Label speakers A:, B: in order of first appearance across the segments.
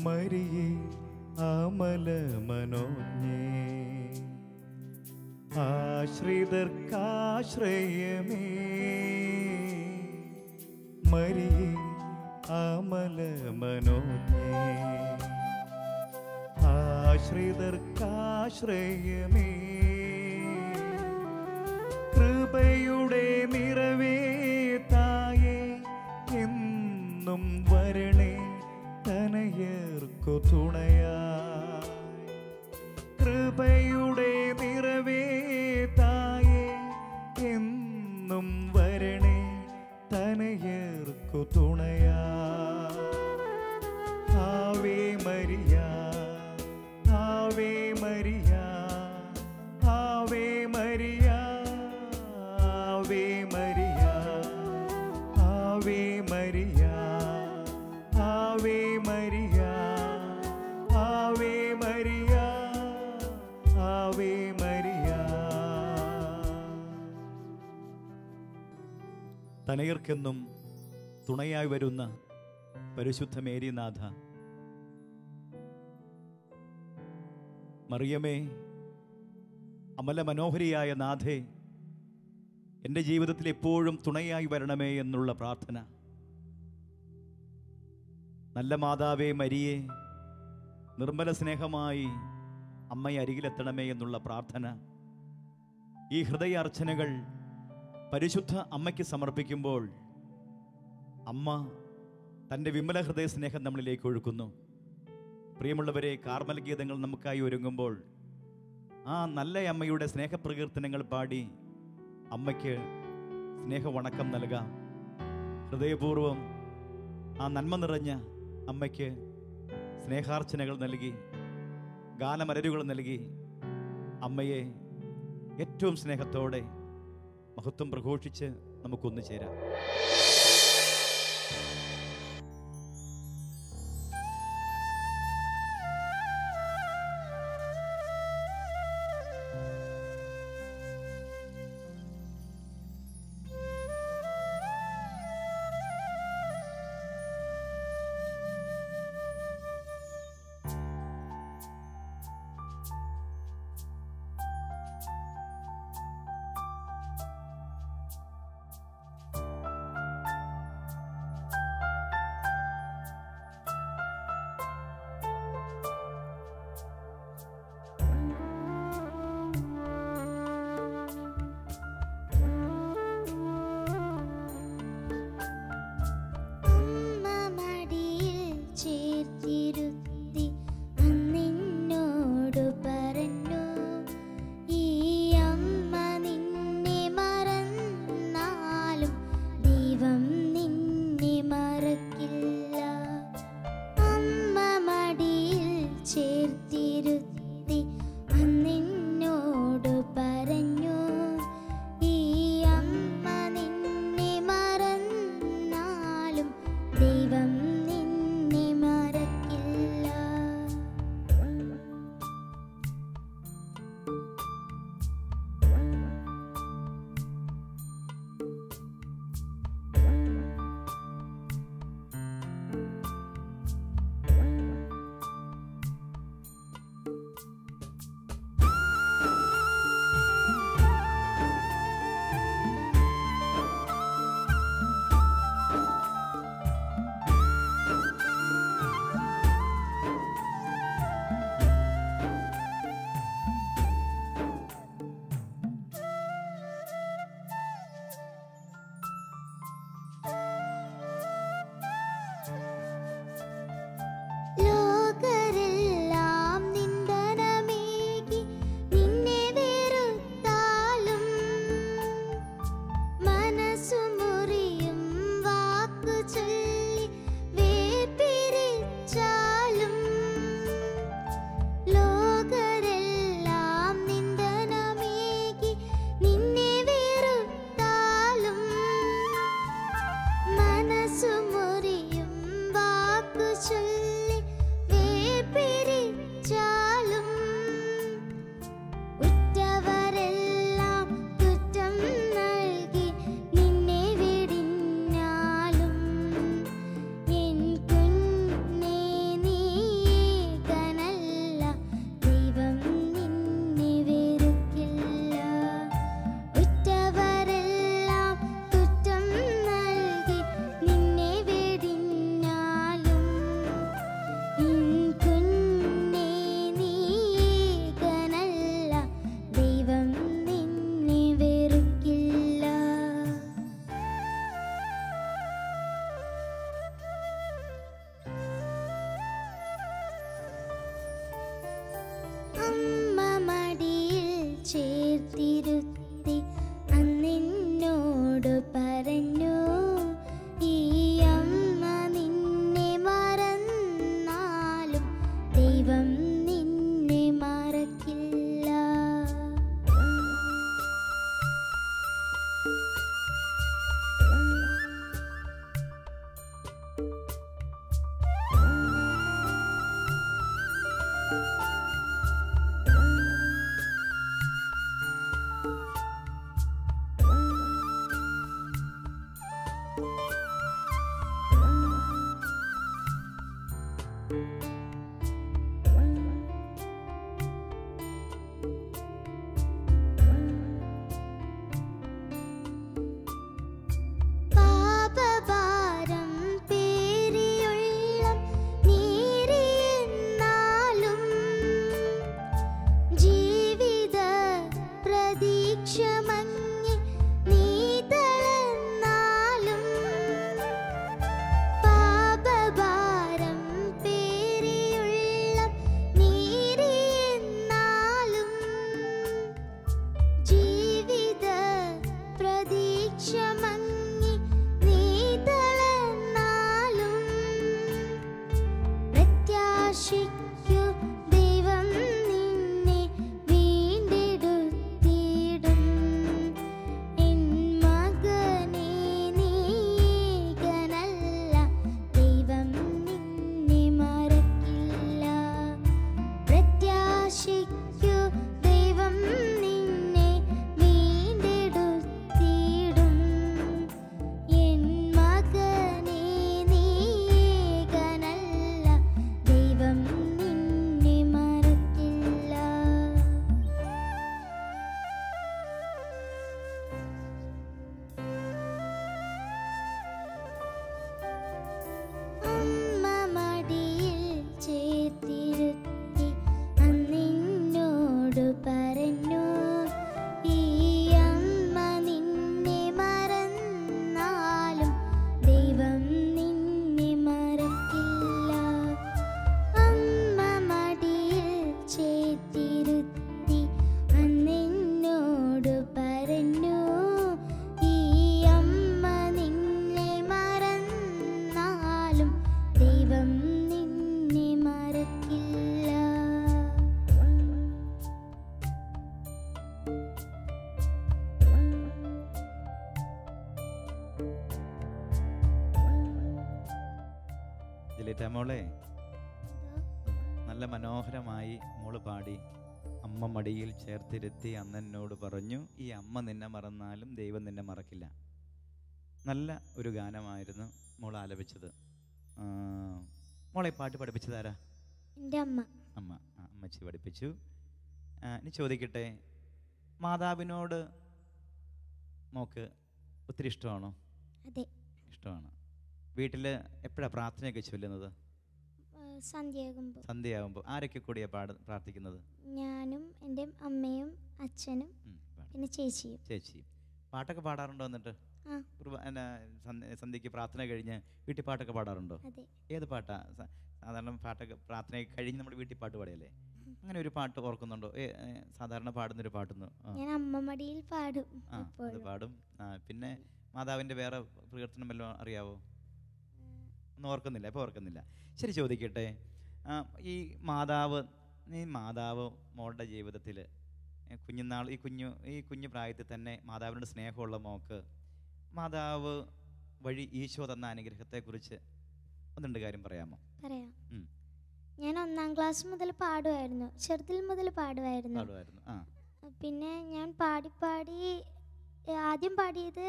A: മരിയേ അമല മനോജ്ഞേ, ആശ്രിതർക്കാശ്രയമേ മരിയേ അമല മനോജ്ഞേ, ആശ്രിതർക്കാശ്രയമേ കൃപയുടെ നിറവേ തായേ എന്നും വരണേ തനയർക്കു തുണയായി. കൃപയുടെ നിറവേ തായേ എന്നും വരണേ തനയർക്കു തുണയായി. Ave Maria Ave Maria Ave Maria Ave Maria Ave Maria Ave Maria Ave Maria Ave Maria. തനയർക്കെന്നും തുണയായി വരുന്ന പരിശുദ്ധ മേരിനാഥ, മറിയമേ അമല മനോഹരിയായ നാഥേ, എൻ്റെ ജീവിതത്തിൽ എപ്പോഴും തുണയായി വരണമേ എന്നുള്ള പ്രാർത്ഥന. നല്ല മാതാവേ മരിയേ, നിർമ്മല സ്നേഹമായി അമ്മയെ അരികിലെത്തണമേ എന്നുള്ള പ്രാർത്ഥന. ഈ ഹൃദയാർച്ചനകൾ പരിശുദ്ധ അമ്മയ്ക്ക് സമർപ്പിക്കുമ്പോൾ അമ്മ തൻ്റെ വിമല ഹൃദയ സ്നേഹം നമ്മളിലേക്ക് ഒഴുക്കുന്നു. പ്രിയമുള്ളവരെ, കാർമൽ ഗീതങ്ങൾ നമുക്കായി ഒരുങ്ങുമ്പോൾ ആ നല്ല അമ്മയുടെ സ്നേഹപ്രകീർത്തനങ്ങൾ പാടി അമ്മയ്ക്ക് സ്നേഹവണക്കം നൽകാം. ഹൃദയപൂർവ്വം ആ നന്മ നിറഞ്ഞ അമ്മയ്ക്ക് സ്നേഹാർച്ചനകൾ നൽകി, ഗാനമലരുകൾ നൽകി അമ്മയെ ഏറ്റവും സ്നേഹത്തോടെ മഹത്വം പ്രഘോഷിച്ച് നമുക്കൊന്നു ചേരാം. ഹൈലൈറ്റ് ആ മോളെ. നല്ല മനോഹരമായി മോള് പാടി. അമ്മ മടിയിൽ ചേർത്തിരുത്തി അന്നെന്നോട് പറഞ്ഞു, ഈ അമ്മ നിന്നെ മറന്നാലും ദൈവം നിന്നെ മറക്കില്ല. നല്ല ഒരു ഗാനമായിരുന്നു മോൾ ആലപിച്ചത്. മോളെ പാട്ട് പഠിപ്പിച്ചതാരാ?
B: എൻ്റെ അമ്മ.
A: അമ്മ. അമ്മച്ചി പഠിപ്പിച്ചു. ഇനി ചോദിക്കട്ടെ, മാതാവിനോട് മോക്ക് ഒത്തിരി ഇഷ്ടമാണോ?
B: അതെ,
A: ഇഷ്ടമാണ്. വീട്ടിൽ എപ്പോഴാണ് പ്രാർത്ഥനയൊക്കെ ചൊല്ലുന്നത്? സന്ധ്യയാകുമ്പോൾ. ആരൊക്കെ കൂടിയാ പ്രാർത്ഥിക്കുന്നത്?
B: ഞാനും എൻ്റെ അമ്മയും അച്ഛനും പിന്നെ ചേച്ചിയും.
A: പാട്ടൊക്കെ പാടാറുണ്ടോ? എന്നിട്ട് സന്ധ്യയ്ക്ക് പ്രാർത്ഥന കഴിഞ്ഞ് വീട്ടിൽ പാട്ടൊക്കെ പാടാറുണ്ടോ? ഏത് പാട്ടാ സാധാരണ? പാട്ടൊക്കെ പ്രാർത്ഥന കഴിഞ്ഞ് നമ്മുടെ വീട്ടിൽ പാട്ട് പാടിയല്ലേ? അങ്ങനെ ഒരു പാട്ട് ഓർക്കുന്നുണ്ടോ? സാധാരണ പാടുന്നൊരു പാട്ടുന്നു?
B: ഞാൻ അമ്മ മടിയിൽ പാടും.
A: അത് പാടും. പിന്നെ മാതാവിൻ്റെ വേറെ പ്രകീർത്തനം വല്ലതും അറിയാവോ? ഒന്നും ഓർക്കുന്നില്ല? ഇപ്പോൾ ഓർക്കുന്നില്ല. ശരി, ചോദിക്കട്ടെ, ഈ മാതാവ് മോളുടെ ജീവിതത്തിൽ കുഞ്ഞുനാൾ ഈ കുഞ്ഞു പ്രായത്തിൽ തന്നെ മാതാവിനോട് സ്നേഹമുള്ള മോക്ക് മാതാവ് വഴി ഈശോ തന്ന അനുഗ്രഹത്തെക്കുറിച്ച് ഒന്ന് രണ്ട് കാര്യം പറയാമോ?
B: പറയാം. ഞാൻ 1-ാം ക്ലാസ് മുതൽ പാടുമായിരുന്നു, ചെറുതിൽ മുതൽ പാടുമായിരുന്നു. പിന്നെ ഞാൻ പാടി ആദ്യം പാടിയത്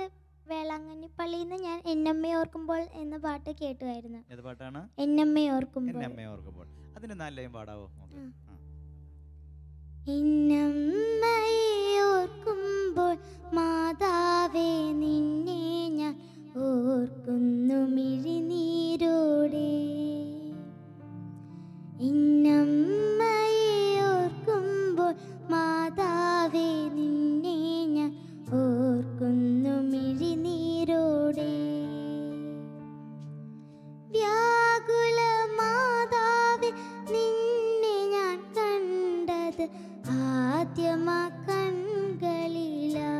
B: വേളാങ്കണ്ണി പള്ളിയിൽ നിന്ന് ഞാൻ എന്നമ്മയെ ഓർക്കുമ്പോൾ എന്ന പാട്ട് കേട്ടുമായിരുന്നു.
A: ഏത് പാട്ടാണ്?
B: എന്നമ്മയെ ഓർക്കുമ്പോൾ.
A: അതിന് നല്ല പാടാവോ?
B: എന്നമ്മയെ ഓർക്കുമ്പോൾ മാതാവേ നിന്നെ ഞാൻ ഓർക്കുന്നു മിഴിനീരോടെ. എന്നമ്മയെ ഓർക്കുമ്പോൾ മാതാവേ നിന്നെ ഞാൻ ഓർക്കുന്നു മിഴിനീരോടെ. വ്യാകുല മാതാവേ നിന്നെ ഞാൻ കണ്ടത് ആദ്യമാ കൺകളിലാ.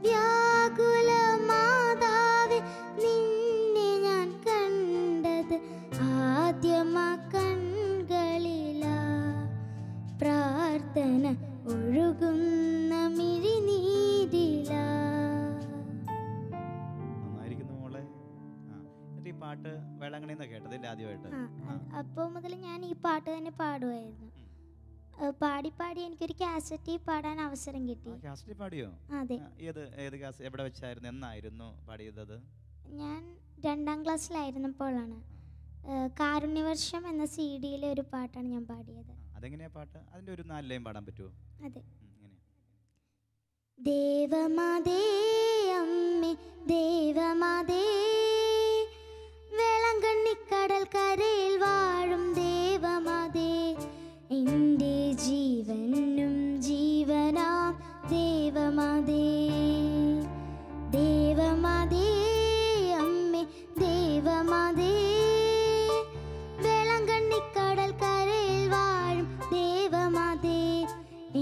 B: വ്യാകുല മാതാവേ നിന്നെ ഞാൻ കണ്ടത് ആദ്യമാ കൺകളിലാ. പ്രാർത്ഥന ഒഴുകുന്ന മിഴിനീരിലാ.
A: നന്നായിരിക്കുന്നു മോളെ. ഈ പാട്ട് വേളാങ്കണ്ണിന്ന് കേട്ടതില്ല ആദ്യമായിട്ട്?
B: അപ്പോൾ മുതൽ ഞാൻ ഈ പാട്ട് തന്നെ പാടുമായിരുന്നു. പാടി എനിക്കൊരു കാസറ്റിൽ പാടാൻ അവസരം കിട്ടി.
A: കാസറ്റിൽ പാടിയോ?
B: അതെ.
A: ഏത് കാസറ്റ്? എവിടെ വെച്ചായിരുന്നു? എന്നായിരുന്നു പാടിയത്?
B: ഞാൻ 2-ാം ക്ലാസ്സിലായിരുന്നപ്പോഴാണ്. കാരുണ്യവർഷം എന്ന CD-യിലെ ഒരു പാട്ടാണ് ഞാൻ പാടിയത്.
A: അതെങ്ങനെയാ പാട്ട്? അതിന്റെ ഒരു 4 ലൈൻ പാടാൻ പറ്റുമോ?
B: അതെ. ദേവമാതേ അമ്മേ ദേവമാതേ, വേളാങ്കണ്ണിക്കടൽ കരയിൽ വാഴും ദേവമാതേ, എൻ്റെ ജീവനും ജീവനാം ദേവമാതേ. ദേവമാതേ അമ്മേ ദേവമാതേ, വേളാങ്കണ്ണിക്കടൽ കരയിൽ വാഴും ദേവമാതേ,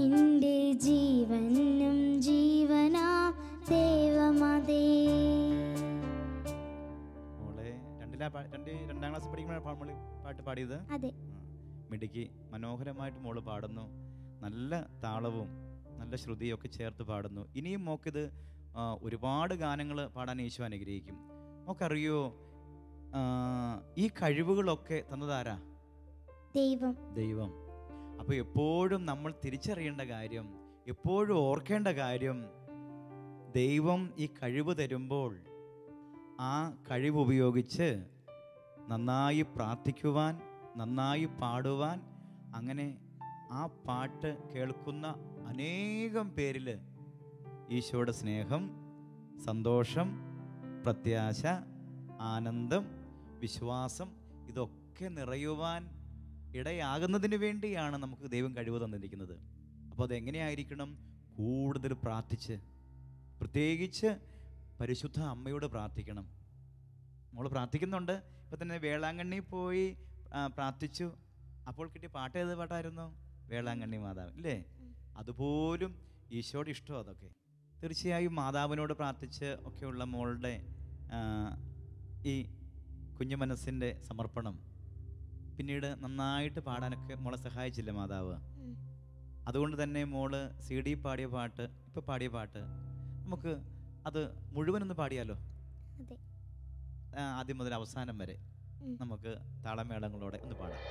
B: എൻ്റെ ജീവനും ജീവനാം ദേവമാതേ.
A: മോളെ 2-ാം ക്ലാസ് പഠിക്കുമ്പോഴാണ് പാട്ട് പാടിയത്?
B: അതെ.
A: മിടുക്കി. മനോഹരമായിട്ട് മോള് പാടുന്നു. നല്ല താളവും നല്ല ശ്രുതിയും ഒക്കെ ചേർത്ത് പാടുന്നു. ഇനിയും മോക്കിത് ഒരുപാട് ഗാനങ്ങൾ പാടാൻ ഈശോ അനുഗ്രഹിക്കും. മോക്കറിയോ, ഈ കഴിവുകളൊക്കെ തന്നതാരാ? ദൈവം. അപ്പോൾ എപ്പോഴും നമ്മൾ തിരിച്ചറിയേണ്ട കാര്യം, എപ്പോഴും ഓർക്കേണ്ട കാര്യം, ദൈവം ഈ കഴിവ് തരുമ്പോൾ ആ കഴിവ് ഉപയോഗിച്ച് നന്നായി പ്രാർത്ഥിക്കുവാൻ, നന്നായി പാടുവാൻ, അങ്ങനെ ആ പാട്ട് കേൾക്കുന്ന അനേകം പേരിൽ ഈശോയുടെ സ്നേഹം, സന്തോഷം, പ്രത്യാശ, ആനന്ദം, വിശ്വാസം ഇതൊക്കെ നിറയുവാൻ ഇടയാകുന്നതിന് വേണ്ടിയാണ് നമുക്ക് ദൈവം കഴിവ് തന്നിരിക്കുന്നത്. അപ്പോൾ അതെങ്ങനെയായിരിക്കണം? കൂടുതൽ പ്രാർത്ഥിച്ച്, പ്രത്യേകിച്ച് പരിശുദ്ധ അമ്മയോട് പ്രാർത്ഥിക്കണം. നമ്മൾ പ്രാർത്ഥിക്കുന്നുണ്ട്. ഇപ്പം തന്നെ വേളാങ്കണ്ണി പോയി പ്രാർത്ഥിച്ചു. അപ്പോൾ കിട്ടിയ പാട്ട് ഏത് പാട്ടായിരുന്നു? വേളാങ്കണ്ണി മാതാവ് ഇല്ലേ? അതുപോലും ഈശോയുടെ ഇഷ്ടം അതൊക്കെ. തീർച്ചയായും മാതാവിനോട് പ്രാർത്ഥിച്ച് ഒക്കെയുള്ള മോളുടെ ഈ കുഞ്ഞു മനസ്സിൻ്റെ സമർപ്പണം പിന്നീട് നന്നായിട്ട് പാടാനൊക്കെ മോളെ സഹായിച്ചില്ലേ മാതാവ്? അതുകൊണ്ട് തന്നെ മോള് CD പാടിയ പാട്ട്, ഇപ്പോൾ പാടിയ പാട്ട്, നമുക്ക് അത് മുഴുവനൊന്ന് പാടിയാലോ? ആദ്യം മുതൽ അവസാനം വരെ നമുക്ക് താളമേളങ്ങളോടെ ഒന്ന് പാടാം.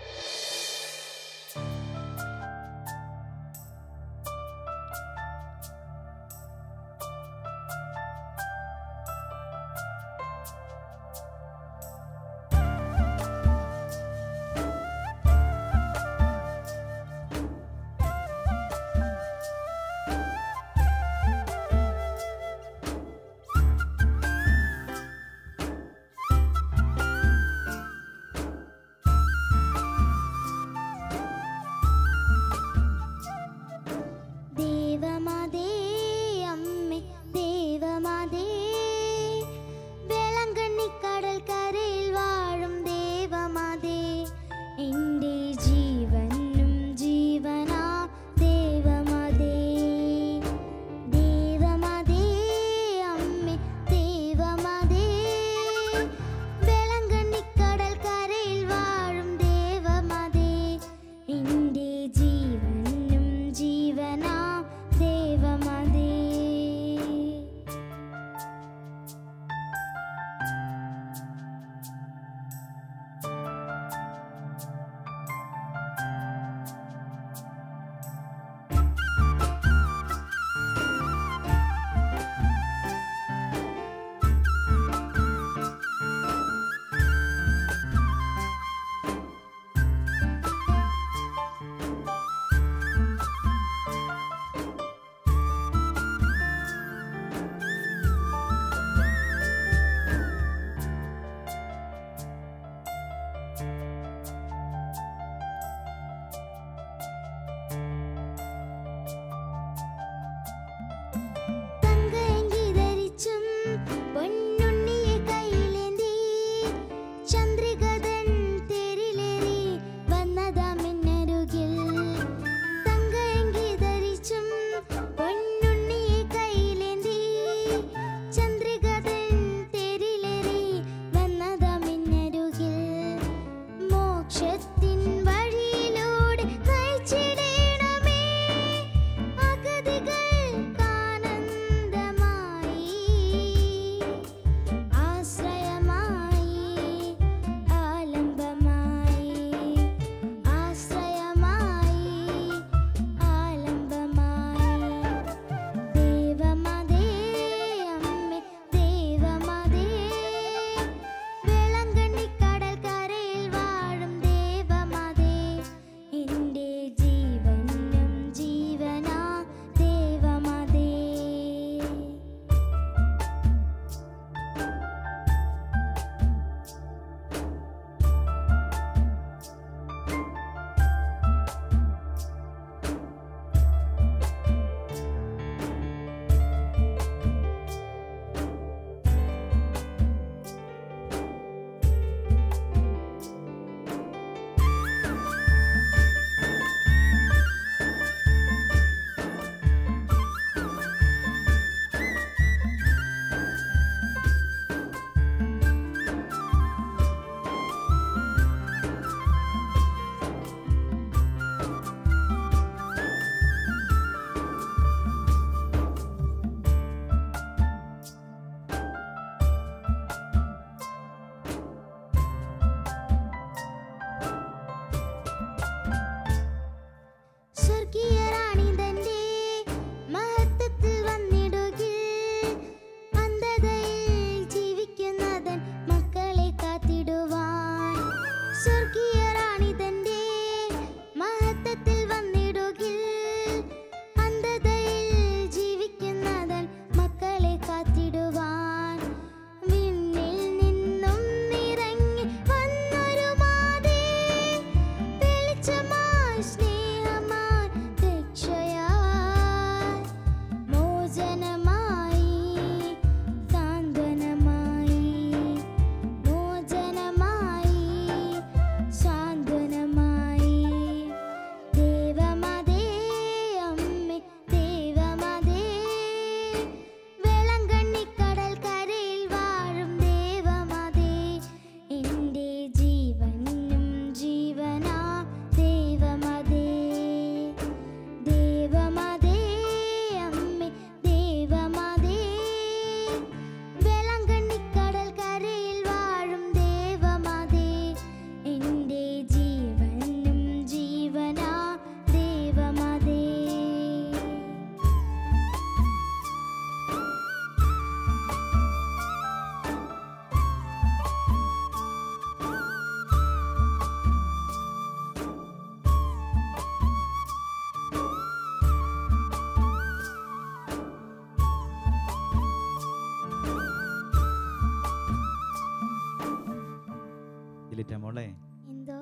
A: എലിറ്റ മോളെ,
B: എന്തോ?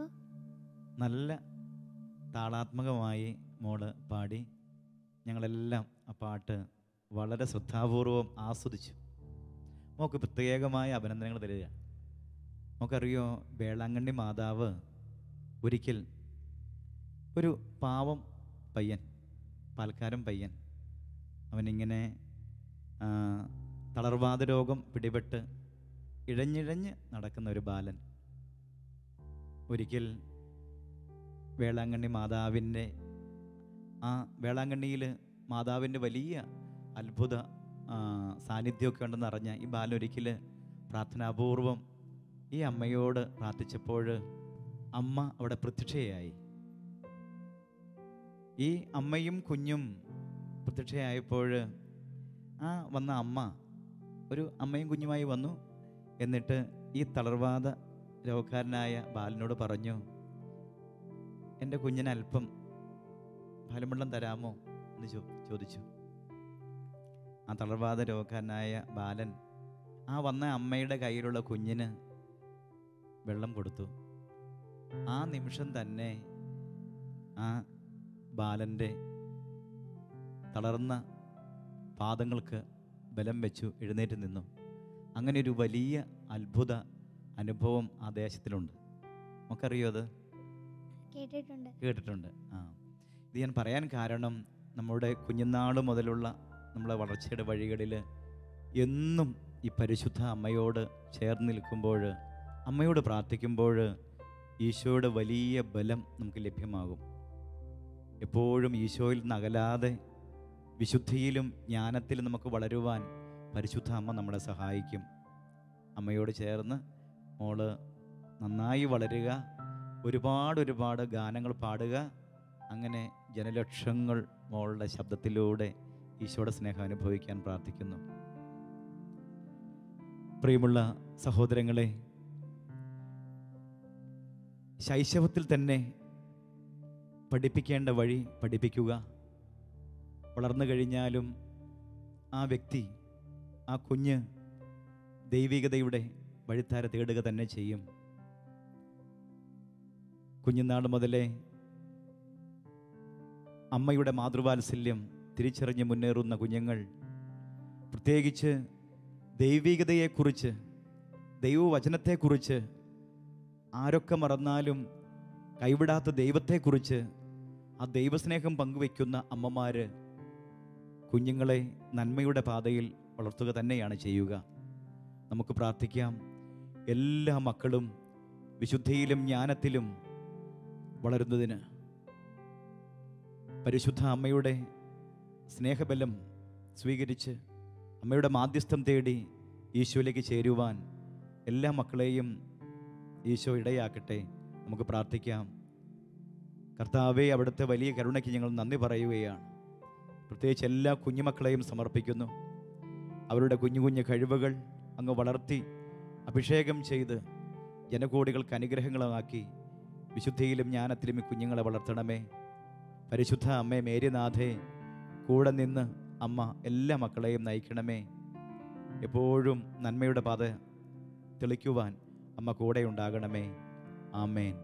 A: നല്ല താളാത്മകമായി മോള് പാടി. ഞങ്ങളെല്ലാം ആ പാട്ട് വളരെ ശ്രദ്ധാപൂർവം ആസ്വദിച്ചു. മോക്ക് പ്രത്യേകമായ അഭിനന്ദനങ്ങൾ തരിക. മോക്കറിയോ, വേളാങ്കണ്ണി മാതാവ് ഒരിക്കൽ ഒരു പാവം പയ്യൻ, പാൽക്കാരൻ പയ്യൻ, അവനിങ്ങനെ തളർവാത രോഗം പിടിപെട്ട് ഇഴഞ്ഞിഴഞ്ഞ് നടക്കുന്ന ഒരു ബാലൻ ഒരിക്കൽ വേളാങ്കണ്ണി മാതാവിൻ്റെ വേളാങ്കണ്ണിയിൽ മാതാവിൻ്റെ വലിയ അത്ഭുത സാന്നിധ്യമൊക്കെ ഉണ്ടെന്ന് അറിഞ്ഞ ഈ ബാലൻ ഒരിക്കൽ പ്രാർത്ഥനാപൂർവം ഈ അമ്മയോട് പ്രാർത്ഥിച്ചപ്പോൾ അമ്മ അവിടെ പ്രത്യക്ഷയായി. ഈ അമ്മയും കുഞ്ഞും പ്രത്യക്ഷയായപ്പോൾ വന്ന അമ്മ ഒരു അമ്മയും കുഞ്ഞുമായി വന്നു. എന്നിട്ട് ഈ തളർവാദ രോഗക്കാരനായ ബാലനോട് പറഞ്ഞു, എൻ്റെ കുഞ്ഞിന് അല്പം പാലും തരാമോ എന്ന് ചോദിച്ചു. ആ തളർവാദ രോഗക്കാരനായ ബാലൻ വന്ന അമ്മയുടെ കയ്യിലുള്ള കുഞ്ഞിന് വെള്ളം കൊടുത്തു. ആ നിമിഷം തന്നെ ആ ബാലൻ്റെ തളർന്ന പാദങ്ങൾക്ക് ബലം വെച്ചു എഴുന്നേറ്റ് നിന്നു. അങ്ങനെ ഒരു വലിയ അത്ഭുത അനുഭവം ആ ദേശത്തിലുണ്ട്. നമുക്കറിയോ അത്? കേട്ടിട്ടുണ്ട്. ഇത് ഞാൻ പറയാൻ കാരണം, നമ്മുടെ കുഞ്ഞുനാൾ മുതലുള്ള നമ്മളെ വളർച്ചയുടെ വഴികളിൽ എന്നും ഈ പരിശുദ്ധ അമ്മയോട് ചേർന്ന് നിൽക്കുമ്പോൾ, അമ്മയോട് പ്രാർത്ഥിക്കുമ്പോൾ ഈശോയുടെ വലിയ ബലം നമുക്ക് ലഭ്യമാകും. എപ്പോഴും ഈശോയിൽ നിന്ന് അകലാതെ വിശുദ്ധിയിലും ജ്ഞാനത്തിലും നമുക്ക് വളരുവാൻ പരിശുദ്ധ അമ്മ നമ്മളെ സഹായിക്കും. അമ്മയോട് ചേർന്ന് മോള് നന്നായി വളരുക, ഒരുപാട് ഗാനങ്ങൾ പാടുക. അങ്ങനെ ജനലക്ഷങ്ങൾ മോളുടെ ശബ്ദത്തിലൂടെ ഈശോയുടെ സ്നേഹം അനുഭവിക്കാൻ പ്രാർത്ഥിക്കുന്നു. പ്രിയമുള്ള സഹോദരങ്ങളെ, ശൈശവത്തിൽ തന്നെ പഠിപ്പിക്കേണ്ട വഴി പഠിപ്പിക്കുക. വളർന്നു കഴിഞ്ഞാലും ആ വ്യക്തി, ആ കുഞ്ഞ് ദൈവികതയുടെ വഴിത്താര തേടുക തന്നെ ചെയ്യും. കുഞ്ഞുനാൾ മുതലേ അമ്മയുടെ മാതൃവാത്സല്യം തിരിച്ചറിഞ്ഞ് മുന്നേറുന്ന കുഞ്ഞുങ്ങൾ, പ്രത്യേകിച്ച് ദൈവികതയെക്കുറിച്ച്, ദൈവവചനത്തെക്കുറിച്ച്, ആരൊക്കെ മറന്നാലും കൈവിടാത്ത ദൈവത്തെക്കുറിച്ച് ആ ദൈവസ്നേഹം പങ്കുവയ്ക്കുന്ന അമ്മമാർ കുഞ്ഞുങ്ങളെ നന്മയുടെ പാതയിൽ വളർത്തുക തന്നെയാണ് ചെയ്യുക. നമുക്ക് പ്രാർത്ഥിക്കാം, എല്ലാ മക്കളും വിശുദ്ധിയിലും ജ്ഞാനത്തിലും വളരുന്നതിന്, പരിശുദ്ധ അമ്മയുടെ സ്നേഹബലം സ്വീകരിച്ച് അമ്മയുടെ മാധ്യസ്ഥം തേടി ഈശോയിലേക്ക് ചേരുവാൻ എല്ലാ മക്കളെയും ഈശോ ഇടയാക്കട്ടെ. നമുക്ക് പ്രാർത്ഥിക്കാം. കർത്താവേ, അവിടുത്തെ വലിയ കരുണയ്ക്ക് ഞങ്ങൾ നന്ദി പറയുകയാണ്. പ്രത്യേകിച്ച് എല്ലാ കുഞ്ഞുമക്കളെയും സമർപ്പിക്കുന്നു. അവരുടെ കുഞ്ഞു കുഞ്ഞു കഴിവുകൾ അങ്ങ് വളർത്തി അഭിഷേകം ചെയ്ത് ജനകോടികൾക്ക് അനുഗ്രഹങ്ങളാക്കി വിശുദ്ധിയിലും ജ്ഞാനത്തിലും ഈ കുഞ്ഞുങ്ങളെ വളർത്തണമേ. പരിശുദ്ധ അമ്മേ മേരിനാഥേ, കൂടെ നിന്ന് അമ്മ എല്ലാ മക്കളെയും നയിക്കണമേ. എപ്പോഴും നന്മയുടെ പാത തെളിക്കുവാൻ അമ്മ കൂടെ ഉണ്ടാകണമേ. ആമേൻ.